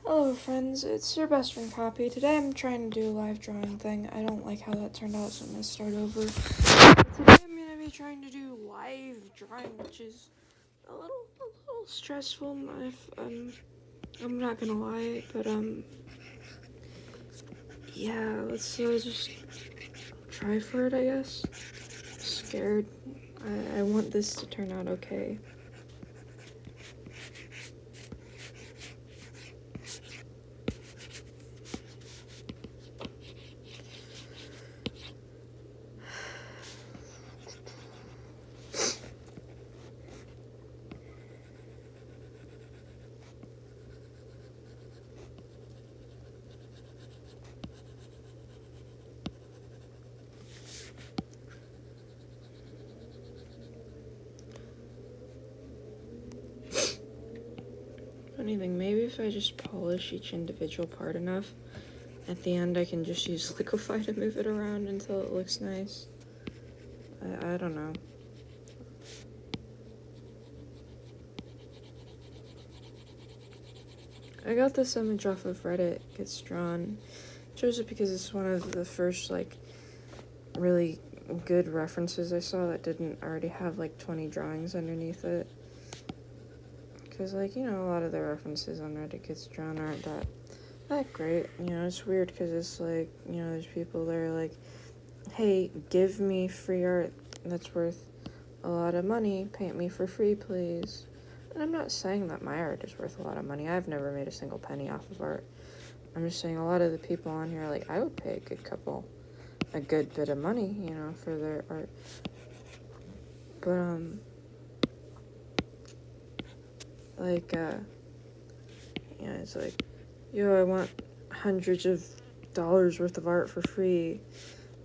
Hello friends, it's your best friend Copy. Today I'm trying to do a live drawing thing. I don't like how that turned out, so I'm gonna start over. But today I'm gonna be trying to do live drawing, which is a little stressful. If I'm not gonna lie, but yeah, let's just try for it. I guess. Scared. I want this to turn out okay. Anything, maybe if I just polish each individual part enough, at the end I can just use liquify to move it around until it looks nice. I don't know. I got this image off of Reddit, Gets Drawn. Chose it because it's one of the first, really good references I saw that didn't already have, 20 drawings underneath it. Because, a lot of the references on Reddit Gets Drawn aren't that great. It's weird because it's there's people that are like, hey, give me free art that's worth a lot of money, paint me for free, please. And I'm not saying that my art is worth a lot of money. I've never made a single penny off of art. I'm just saying a lot of the people on here, I would pay a good bit of money, for their art. But, it's like, yo, I want hundreds of dollars worth of art for free,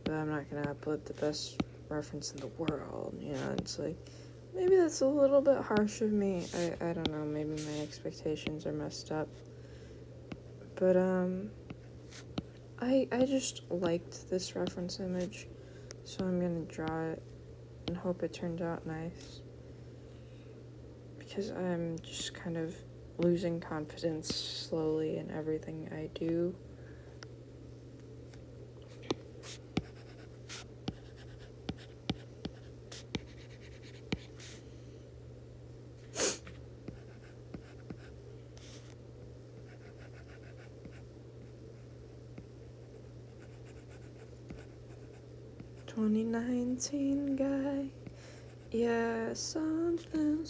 but I'm not gonna upload the best reference in the world, it's like, maybe that's a little bit harsh of me. I don't know, maybe my expectations are messed up. But, I just liked this reference image, so I'm gonna draw it and hope it turns out nice. Because I'm just kind of losing confidence slowly in everything I do. "2019 guy, yeah, something,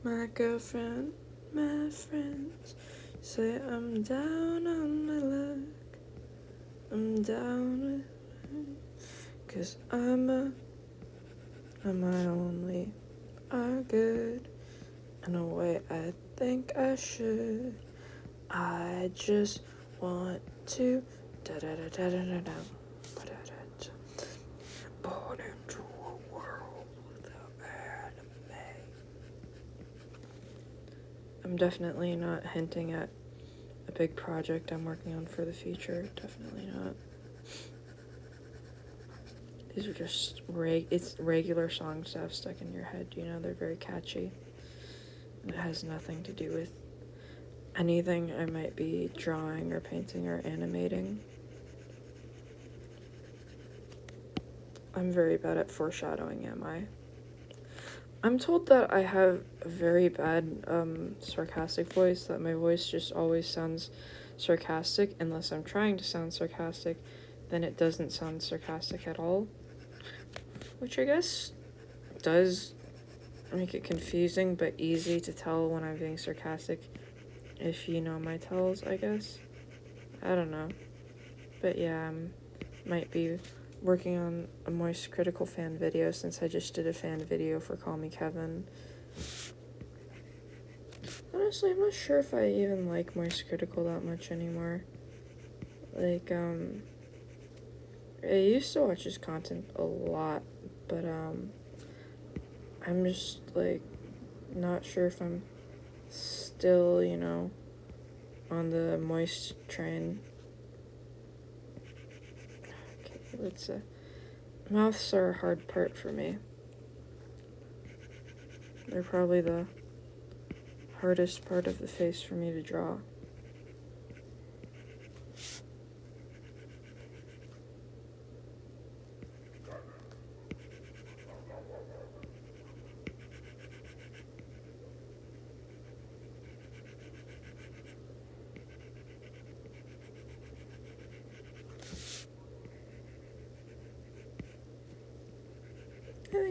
my girlfriend, my friends, say I'm down on my luck, I'm down with 'cause I'm my only are good, in a way I think I should, I just want to da-da-da-da-da-da-da. Born into a world without anime. I'm definitely not hinting at a big project I'm working on for the future. Definitely not. These are just it's regular songs to have stuck in your head, they're very catchy. It has nothing to do with anything I might be drawing or painting or animating. I'm very bad at foreshadowing, am I? I'm told that I have a very bad, sarcastic voice, that my voice just always sounds sarcastic. Unless I'm trying to sound sarcastic, then it doesn't sound sarcastic at all. Which I guess does make it confusing, but easy to tell when I'm being sarcastic if you know my tells, I guess. I don't know. But yeah, might be working on a Moist Critical fan video, since I just did a fan video for Call Me Kevin. Honestly, I'm not sure if I even like Moist Critical that much anymore. I used to watch his content a lot, but, I'm just, not sure if I'm still, on the Moist train. Okay, mouths are a hard part for me. They're probably the hardest part of the face for me to draw.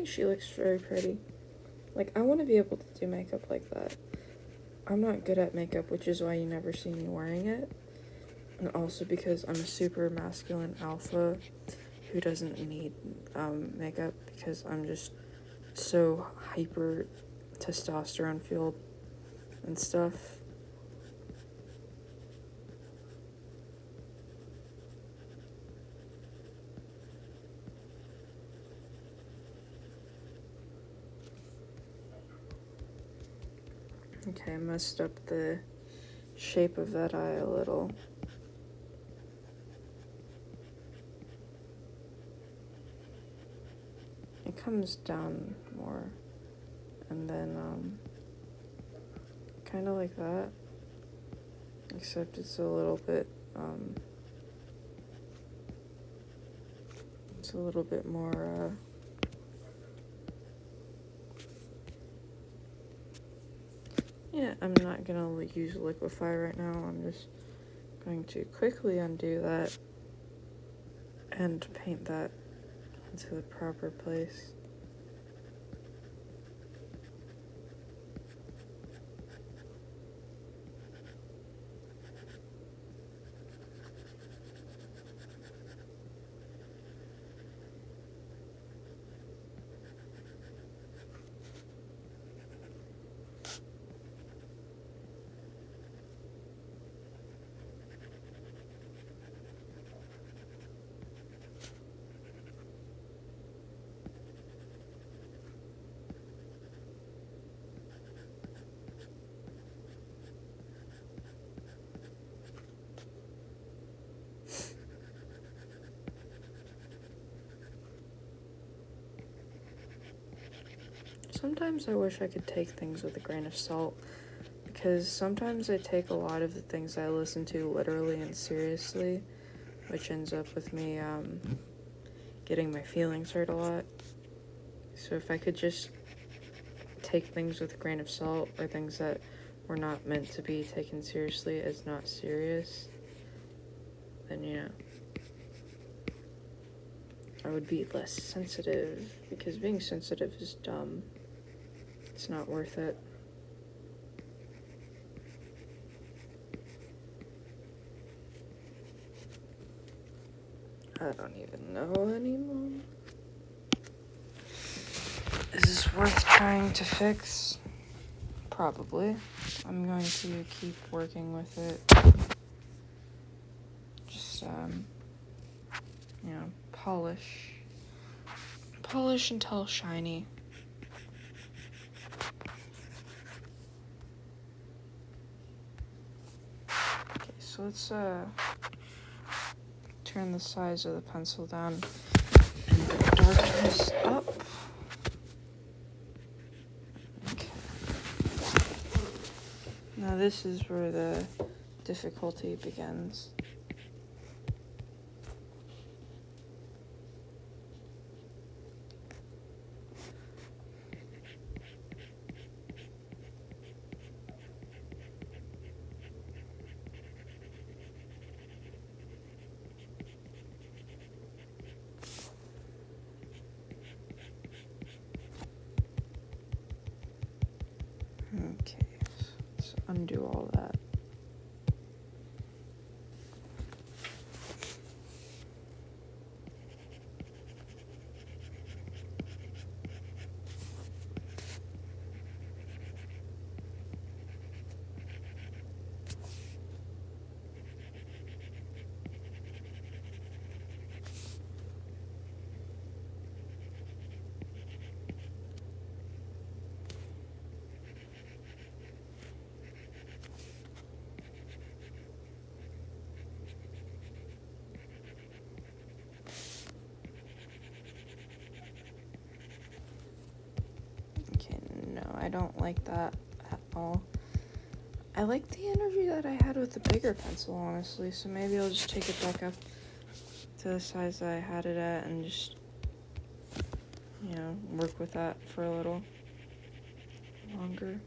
think she looks very pretty. Like, I want to be able to do makeup like that. I'm not good at makeup, which is why you never see me wearing it. And also because I'm a super masculine alpha who doesn't need makeup because I'm just so hyper testosterone fueled and stuff. Okay, I messed up the shape of that eye a little. It comes down more, and then kind of like that, except it's a little bit more yeah, I'm not gonna use Liquify right now. I'm just going to quickly undo that and paint that into the proper place. Sometimes I wish I could take things with a grain of salt, because sometimes I take a lot of the things I listen to literally and seriously, which ends up with me getting my feelings hurt a lot. So if I could just take things with a grain of salt, or things that were not meant to be taken seriously as not serious, then I would be less sensitive, because being sensitive is dumb. It's not worth it. I don't even know anymore. Is this worth trying to fix? Probably. I'm going to keep working with it. Just, polish. Polish until shiny. Okay, so let's, turn the size of the pencil down and the darkness up. Okay. Now this is where the difficulty begins. Okay, let's undo all that. Okay, no, I don't like that at all. I like the energy that I had with the bigger pencil, honestly, so maybe I'll just take it back up to the size that I had it at and just, work with that for a little longer.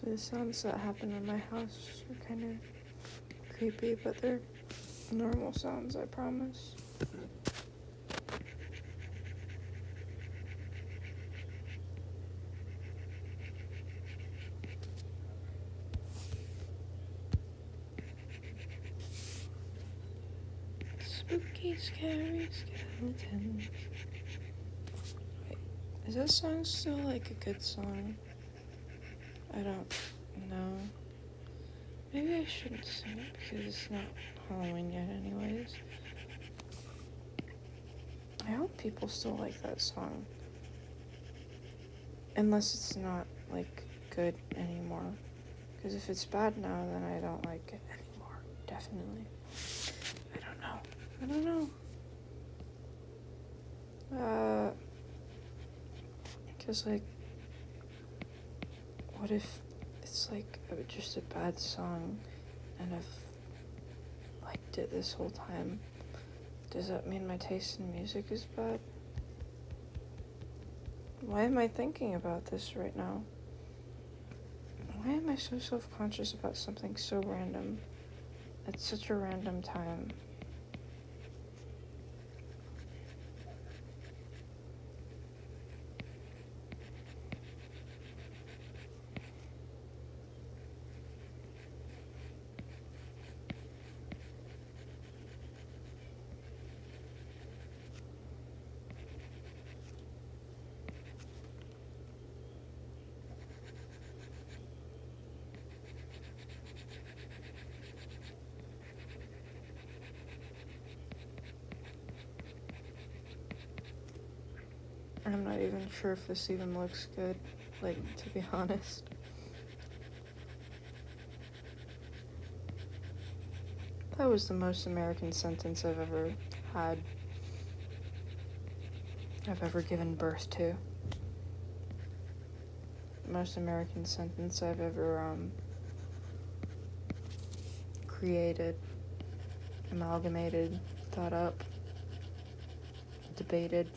The sounds that happen in my house are kind of creepy, but they're normal sounds, I promise. Spooky, scary skeletons. Wait, is that song still like a good song? I don't know. Maybe I shouldn't sing it because it's not Halloween yet anyways. I hope people still like that song. Unless it's not, like, good anymore. Because if it's bad now, then I don't like it anymore. Definitely. I don't know. Because, like, what if it's, like, just a bad song and I've liked it this whole time? Does that mean my taste in music is bad? Why am I thinking about this right now? Why am I so self-conscious about something so random at such a random time? I'm not even sure if this even looks good, like, to be honest. That was the most American sentence I've ever given birth to. Most American sentence I've ever, created, amalgamated, thought up, debated,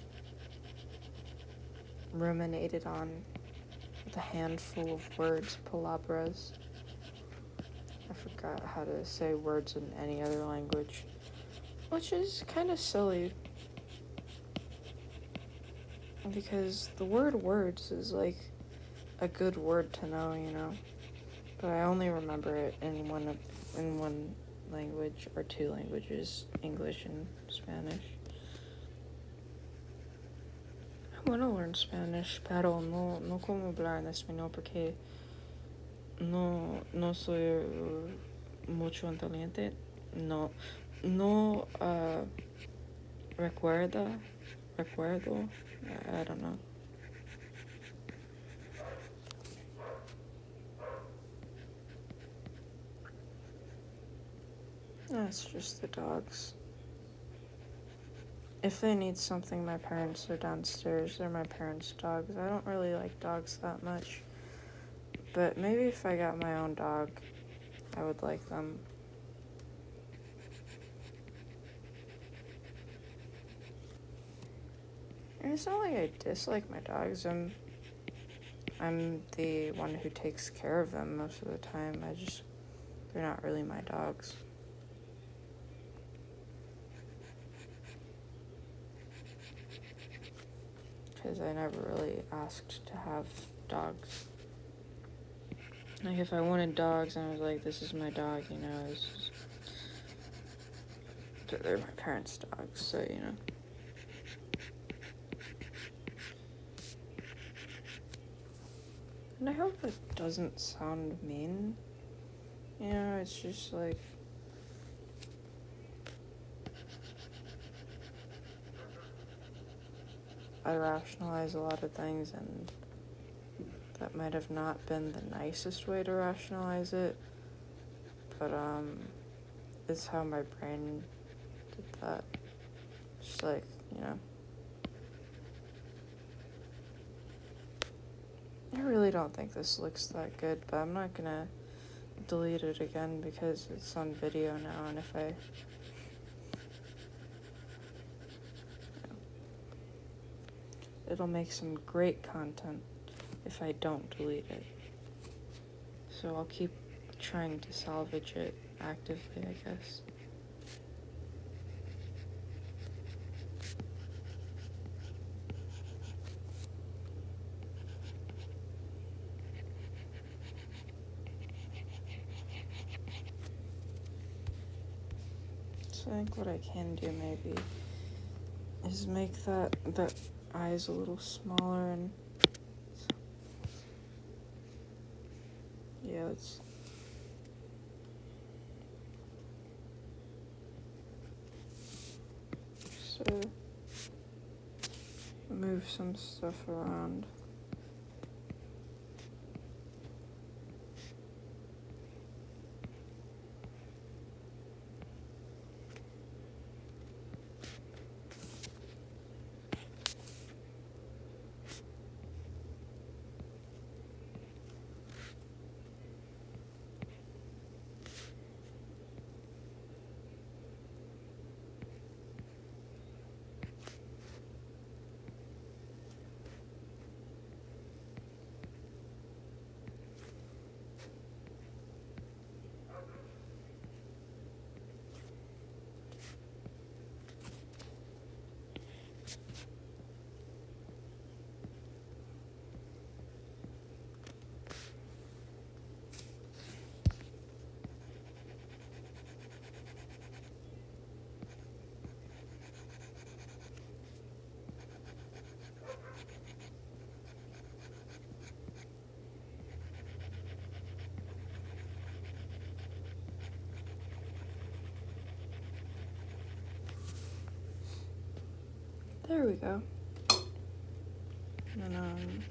ruminated on with a handful of words, palabras. I forgot how to say words in any other language, which is kind of silly because the word words is like a good word to know, you know, but I only remember it in one language or two languages, English and Spanish. I want to learn Spanish, pero no como hablar en español porque no soy mucho inteligente. No recuerdo. I don't know. That's just the dogs. If they need something, my parents are downstairs. They're my parents' dogs. I don't really like dogs that much. But maybe if I got my own dog, I would like them. And it's not like I dislike my dogs. I'm the one who takes care of them most of the time. They're not really my dogs. Because I never really asked to have dogs. Like, if I wanted dogs and I was like, this is my dog, you know, they're my parents' dogs, so, you know. And I hope it doesn't sound mean. You know, it's just like, I rationalize a lot of things, and that might have not been the nicest way to rationalize it, but it's how my brain did that. Just like, you know. I really don't think this looks that good, but I'm not gonna delete it again because it's on video now, and if it'll make some great content if I don't delete it. so I'll keep trying to salvage it actively, I guess. So I think what I can do maybe is make that eyes a little smaller, and yeah, let's move some stuff around. There we go. And then,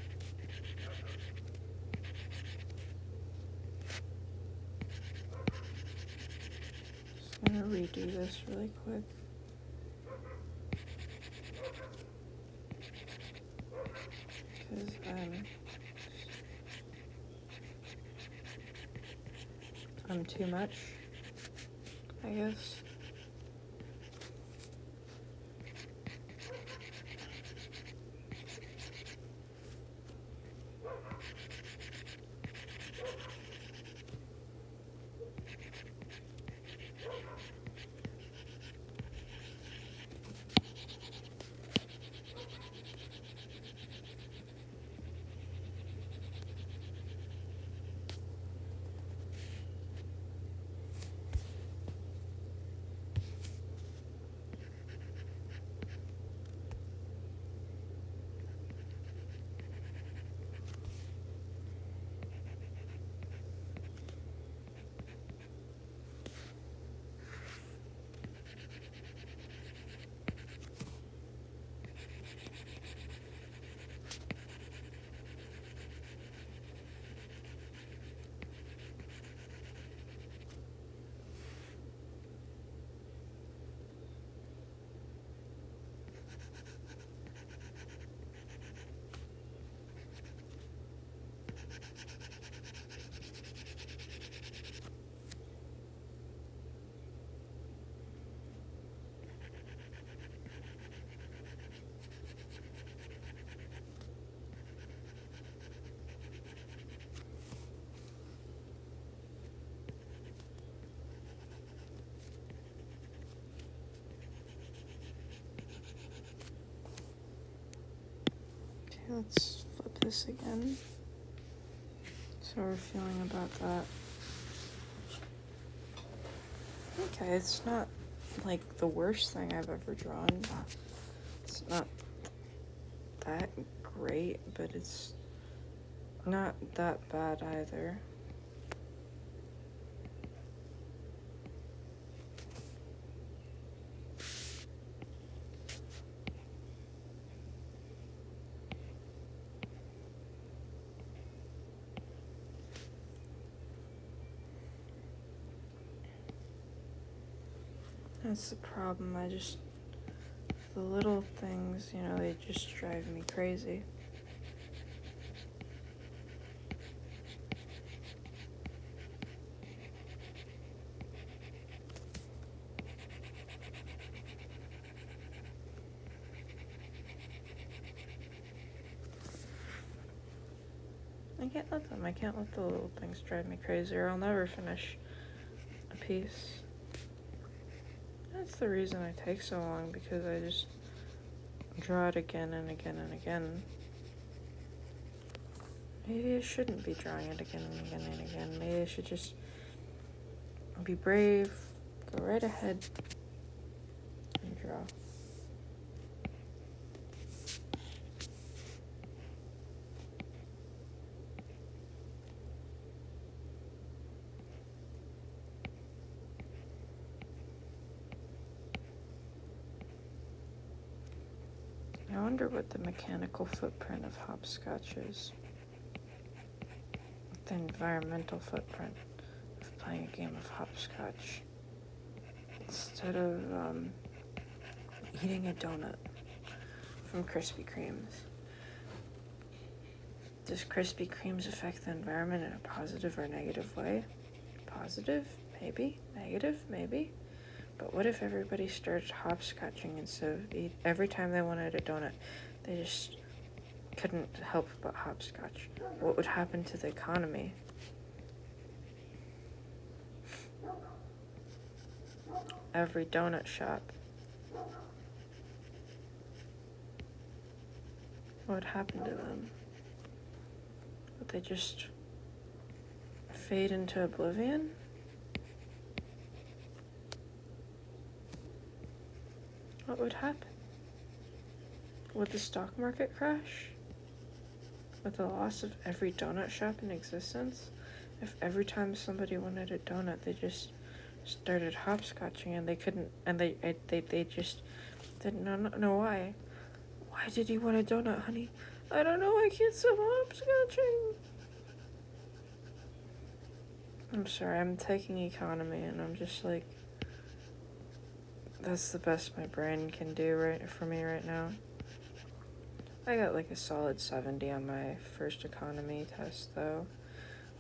just gonna redo this really quick. Because I'm too much, I guess. Okay, let's flip this again. So we're feeling about that. Okay, it's not like the worst thing I've ever drawn. It's not that great, but it's not that bad either. That's the problem. The little things, they just drive me crazy. I can't let them. I can't let the little things drive me crazy, or I'll never finish a piece. That's the reason I take so long, because I just draw it again and again and again. Maybe I shouldn't be drawing it again and again and again. Maybe I should just be brave, go right ahead, and draw. I wonder what the mechanical footprint of hopscotch is. The environmental footprint of playing a game of hopscotch. Instead of eating a donut from Krispy Kremes. Does Krispy Kremes affect the environment in a positive or negative way? Positive? Maybe. Negative? Maybe. But what if everybody started hopscotching instead of every time they wanted a donut, they just couldn't help but hopscotch? What would happen to the economy? Every donut shop. What would happen to them? Would they just fade into oblivion? What would happen? Would the stock market crash? With the loss of every donut shop in existence? If every time somebody wanted a donut, they just started hopscotching and they couldn't, and they just didn't know why. Why did you want a donut, honey? I don't know, I can't stop hopscotching. I'm sorry, I'm taking economy and I'm just like, that's the best my brain can do for me right now. I got like a solid 70 on my first economy test though.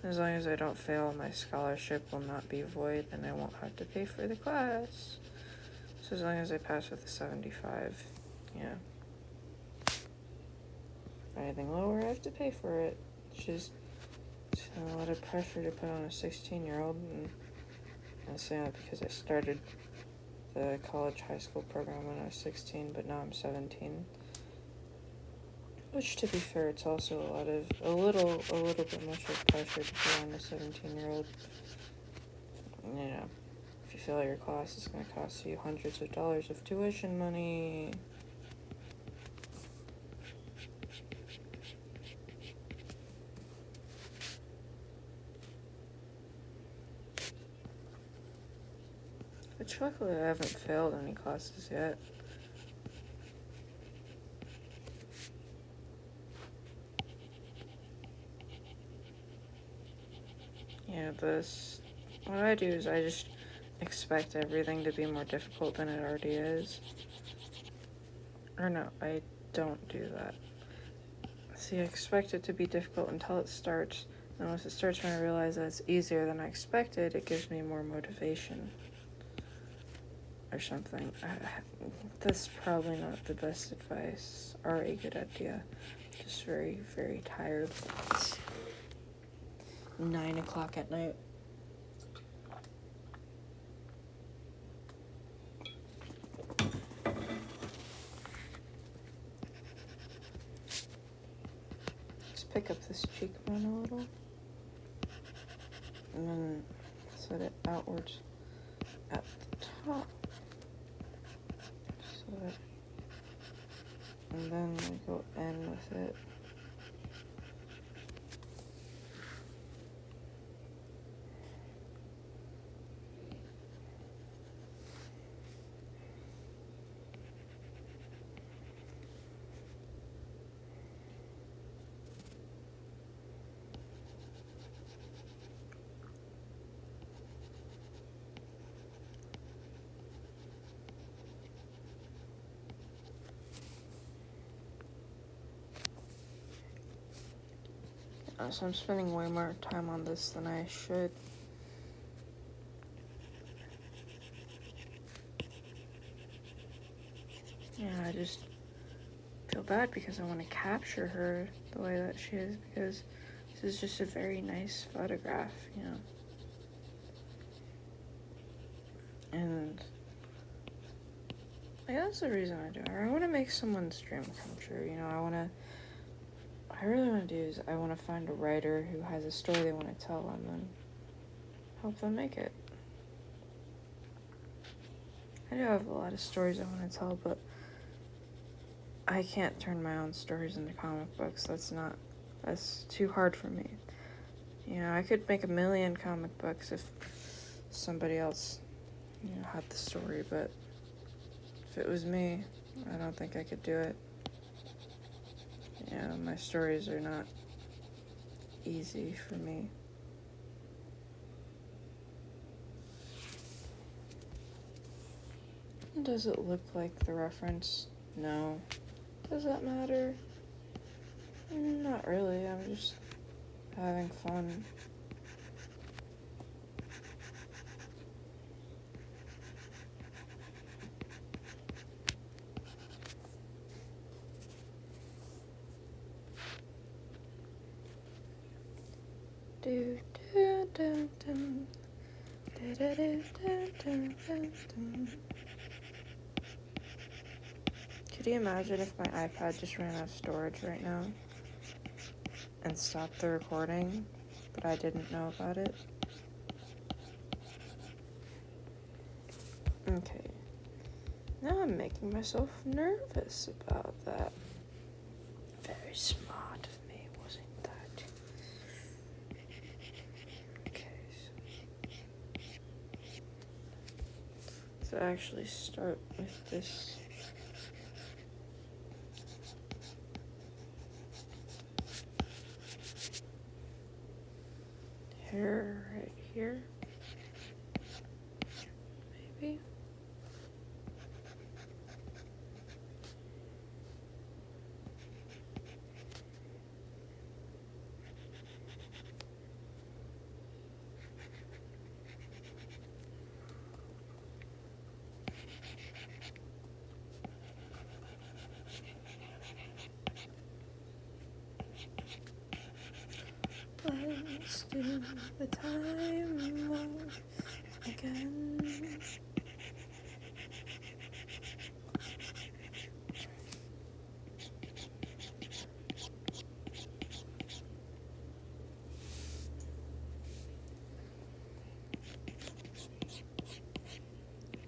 As long as I don't fail, my scholarship will not be void and I won't have to pay for the class. So as long as I pass with a 75, yeah. Anything lower, I have to pay for it, which is a lot of pressure to put on a 16-year-old. And I'm saying that because I started the college high school program when I was 16, but now I'm 17. Which, to be fair, it's also a little bit much of pressure to put on a 17-year-old. You know, if you fail your class, it's going to cost you hundreds of dollars of tuition money. But luckily, I haven't failed any classes yet. Yeah, what I do is I just expect everything to be more difficult than it already is. Or no, I don't do that. See, I expect it to be difficult until it starts. And once it starts, when I realize that it's easier than I expected, it gives me more motivation. Or something. That's probably not the best advice or a good idea. Just very, very tired. It's 9 o'clock at night. Just pick up this cheekbone a little. And then set it outwards at the top. And then we go in with it. So I'm spending way more time on this than I should. Yeah, I just feel bad because I want to capture her the way that she is, because is just a very nice photograph, you know. And like, that's the reason I do it. I want to make someone's dream come true, you know. I really want to do is I want to find a writer who has a story they want to tell and then help them make it. I do have a lot of stories I want to tell, but I can't turn my own stories into comic books. That's too hard for me. You know, I could make 1 million comic books if somebody else, you know, had the story, but if it was me, I don't think I could do it. You know, my stories are not easy for me. Does it look like the reference? No. Does that matter? Not really, I'm just having fun. Do do do do do do do do do do. Could you imagine if my iPad just ran out of storage right now and stopped the recording, but I didn't know about it? Okay. Now I'm making myself nervous about that. Very smart of me, wasn't that? Okay, so actually start with this. Hair right here, maybe. Let's do the time love again.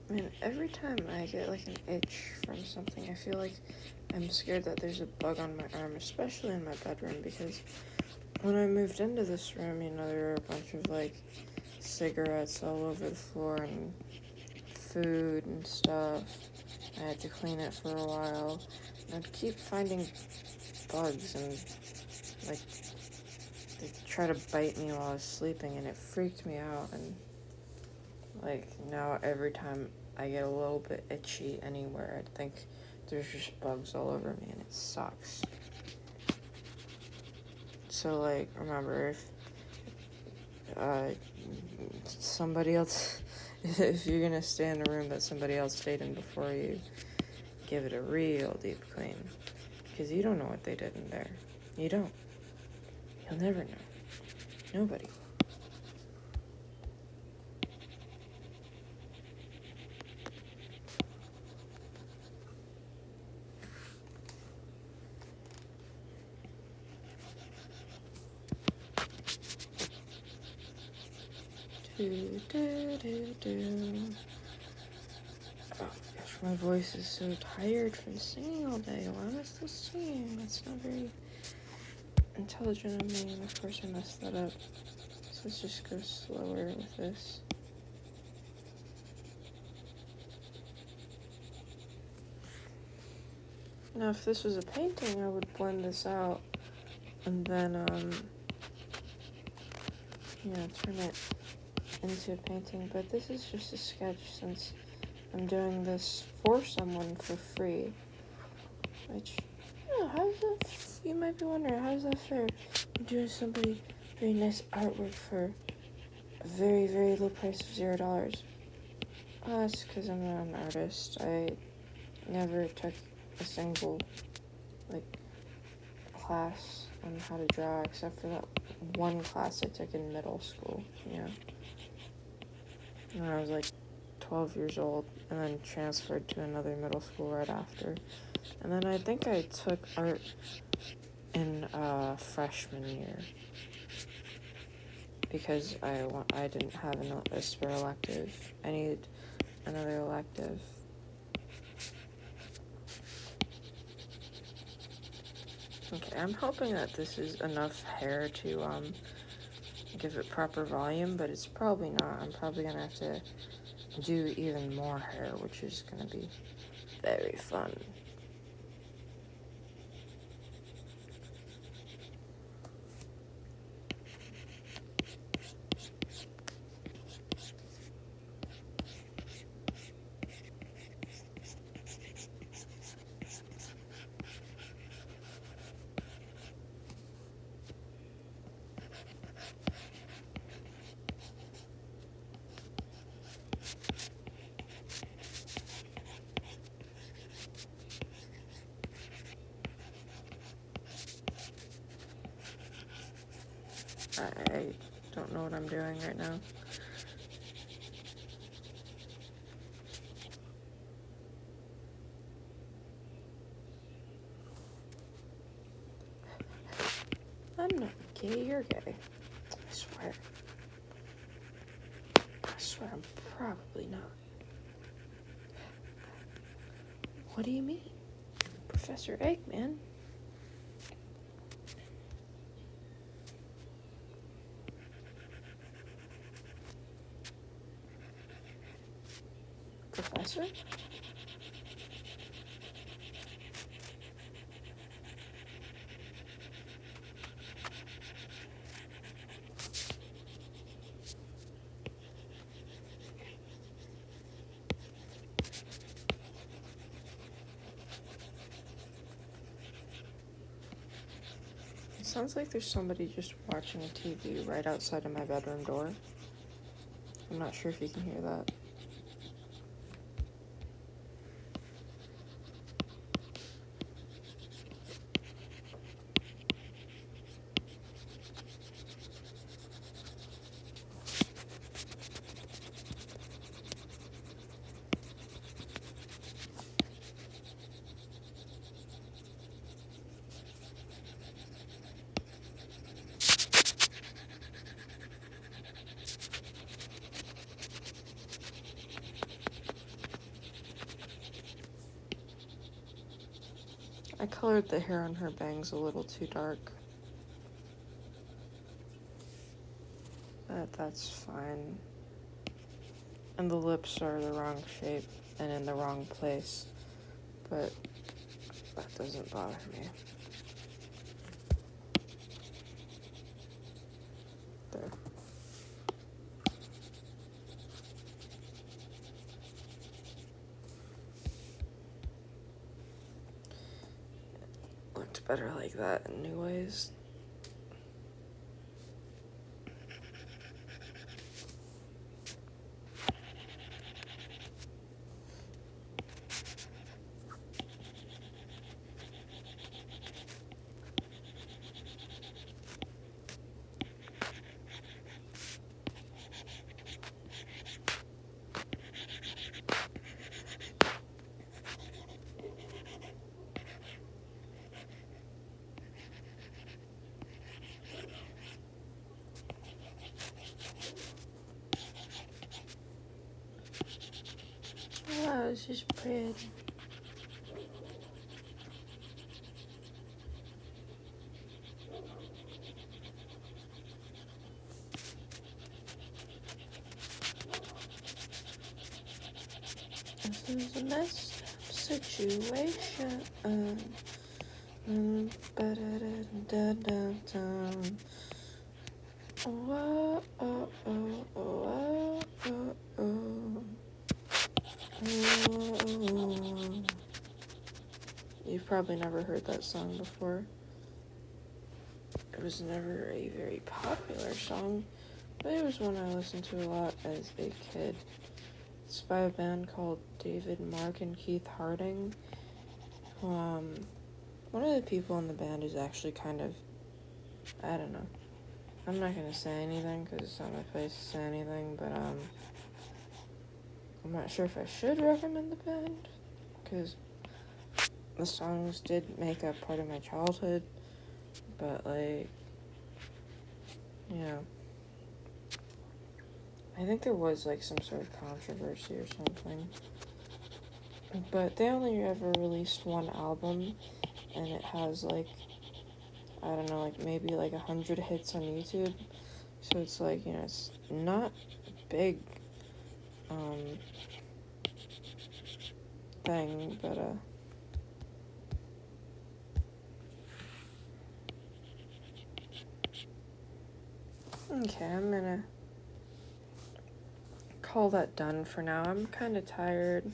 Man, every time I get like an itch from something, I feel like I'm scared that there's a bug on my arm, especially in my bedroom, because when I moved into this room, you know, there were a bunch of like cigarettes all over the floor and food and stuff. I had to clean it for a while. And I'd keep finding bugs and like they try to bite me while I was sleeping, and it freaked me out. And like now every time I get a little bit itchy anywhere, I think there's just bugs all over me, and it sucks. So like, remember, if somebody else, if you're gonna stay in a room that somebody else stayed in before you, give it a real deep clean, because you don't know what they did in there. You don't. You'll never know. Nobody. Do, do, do, do. Oh gosh, my voice is so tired from singing all day. Why am I still singing? That's not very intelligent of me, and of course I messed that up. So let's just go slower with this. Now if this was a painting, I would blend this out and then, you know, turn it into a painting, but this is just a sketch since I'm doing this for someone for free, which, you know, how's that, you might be wondering, how is that fair? I'm doing somebody very nice artwork for a very, very low price of $0. That's because I'm not an artist. I never took a single, like, class on how to draw, except for that one class I took in middle school, when I was like 12 years old, and then transferred to another middle school right after. And then I think I took art in freshman year because I didn't have a spare elective. I needed another elective. Okay, I'm hoping that this is enough hair to give it proper volume, but it's probably not. I'm probably gonna have to do even more hair, which is gonna be very fun. I don't know what I'm doing right now. I'm not gay, you're gay. I swear. I swear I'm probably not. What do you mean? Professor Eggman? Professor? It sounds like there's somebody just watching a TV right outside of my bedroom door. I'm not sure if you can hear that. I colored the hair on her bangs a little too dark. That's fine. And the lips are the wrong shape and in the wrong place. But that doesn't bother me. There. Looked better like that in new ways. Wow, this is pretty. This is a messed up situation. Whoa, oh, oh, oh, oh, oh. You've probably never heard that song before. It was never a very popular song, but it was one I listened to a lot as a kid. It's by a band called David, Mark, and Keith Harding. One of the people in the band is actually kind of I don't know. I'm not gonna say anything because it's not my place to say anything, but I'm not sure if I should recommend the band because the songs did make up part of my childhood, but like, you know, I think there was like some sort of controversy or something. But they only ever released one album, and it has like, I don't know, like maybe like 100 hits on YouTube. So it's like, you know, it's not big thing, but okay, I'm gonna call that done for now. I'm kind of tired.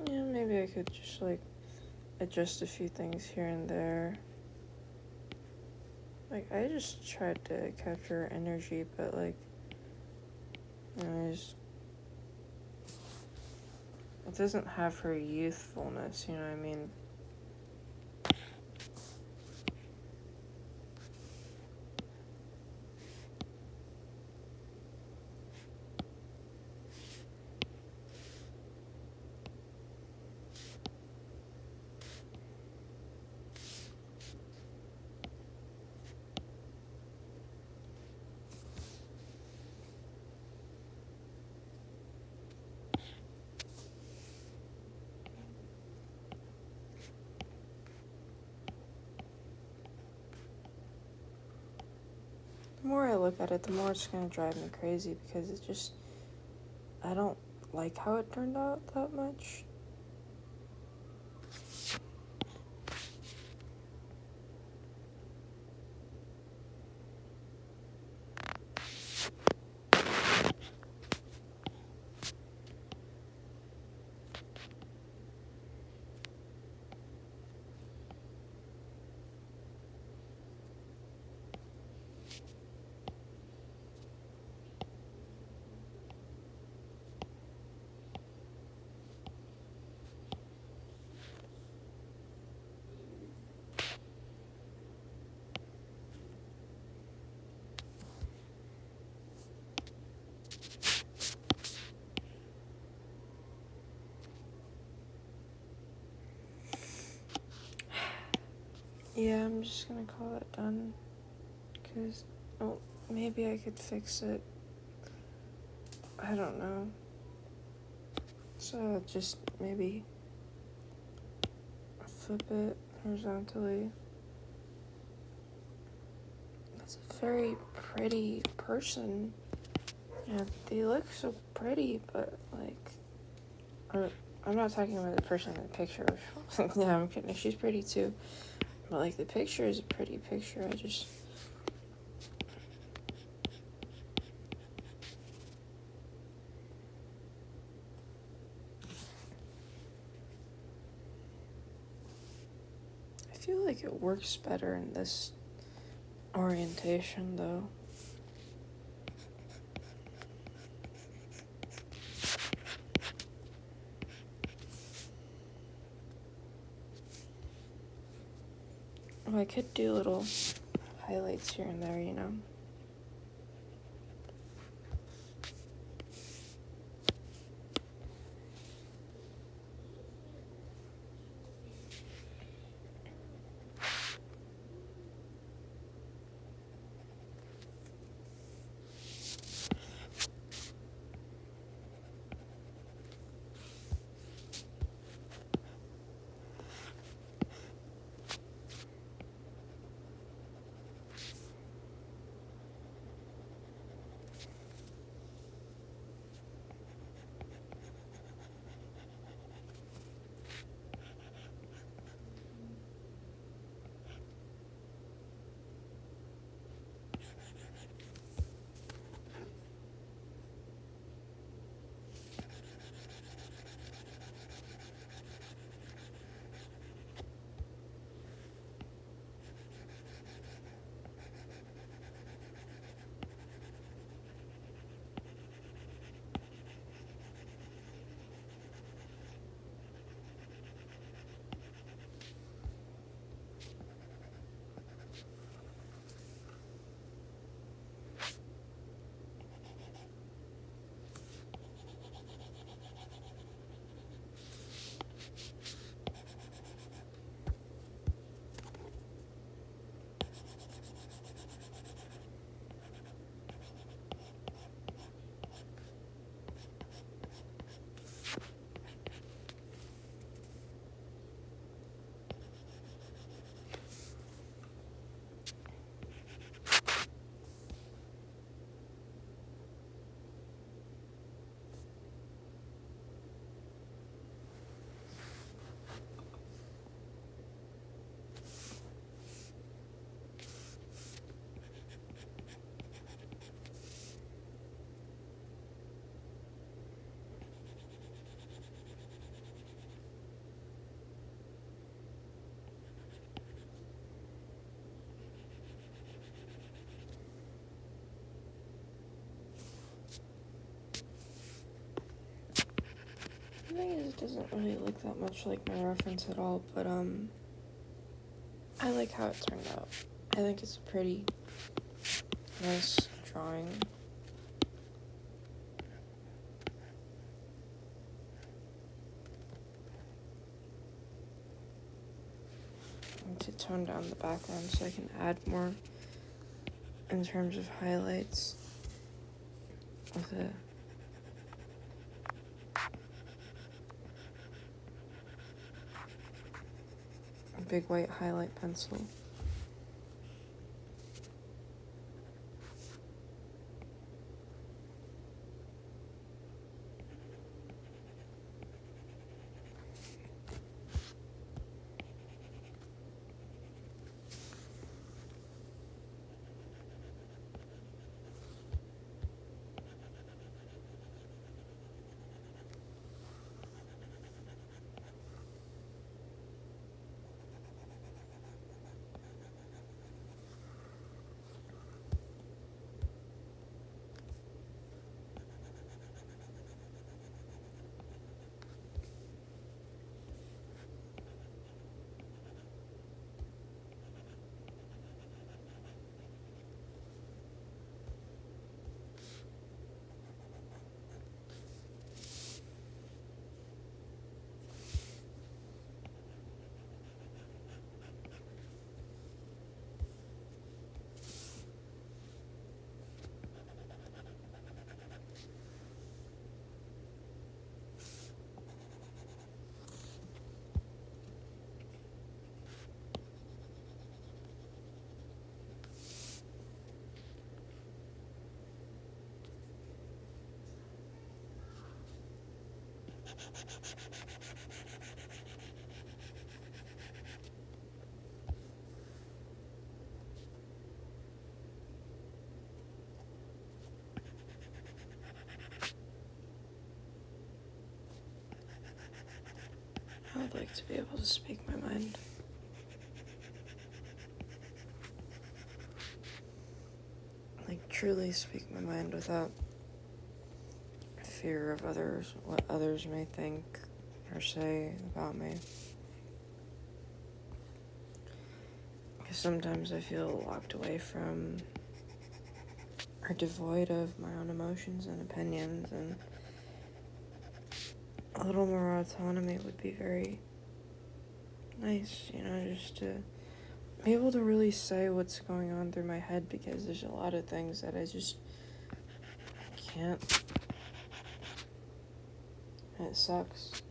Yeah, maybe I could just like adjust a few things here and there. Like, I just tried to capture energy, but like, you know, it doesn't have her youthfulness, you know what I mean? The more I look at it, the more it's gonna drive me crazy because it just, I don't like how it turned out that much. Yeah, I'm just gonna call it done. Because, oh, maybe I could fix it. I don't know. So just maybe flip it horizontally. That's a very pretty person. Yeah, they look so pretty, but like, I'm not talking about the person in the picture. Yeah, I'm kidding. She's pretty too. But like, the picture is a pretty picture. I feel like it works better in this orientation though. Oh, I could do little highlights here and there, you know. The thing is, it doesn't really look that much like my reference at all, but I like how it turned out. I think it's a pretty nice drawing. I need to tone down the background so I can add more in terms of highlights with a big white highlight pencil. I would like to be able to speak my mind. Like, truly speak my mind without fear of others, what others may think or say about me. Because sometimes I feel locked away from or devoid of my own emotions and opinions, and a little more autonomy would be very nice, just to be able to really say what's going on through my head, because there's a lot of things that I just can't. And it sucks.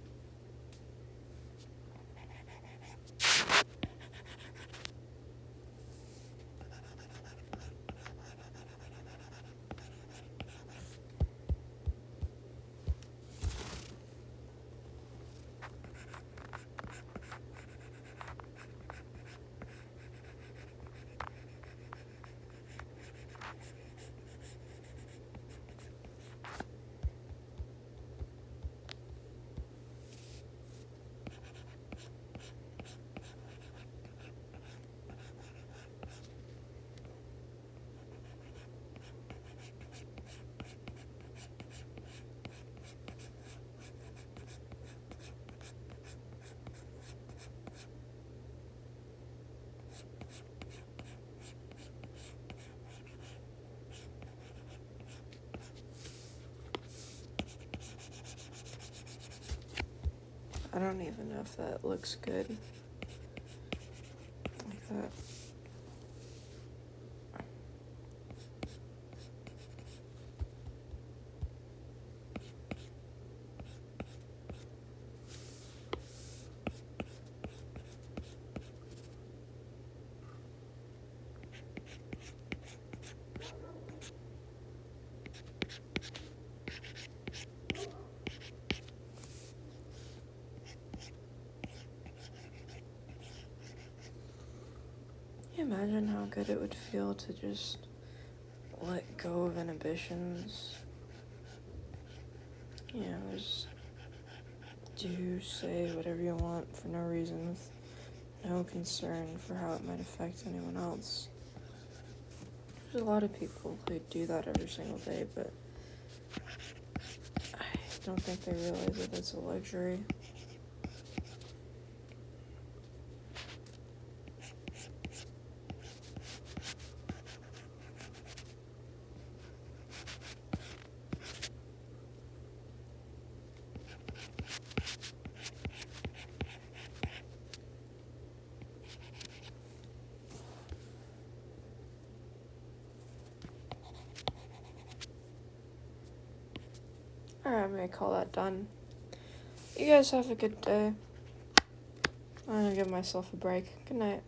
I don't even know if that looks good. Like that. Can you imagine how good it would feel to just let go of inhibitions? Just do, say whatever you want for no reason, with no concern for how it might affect anyone else. There's a lot of people who do that every single day, but don't think they realize that it's a luxury. Alright, I'm gonna call that done. You guys have a good day. I'm gonna give myself a break. Good night.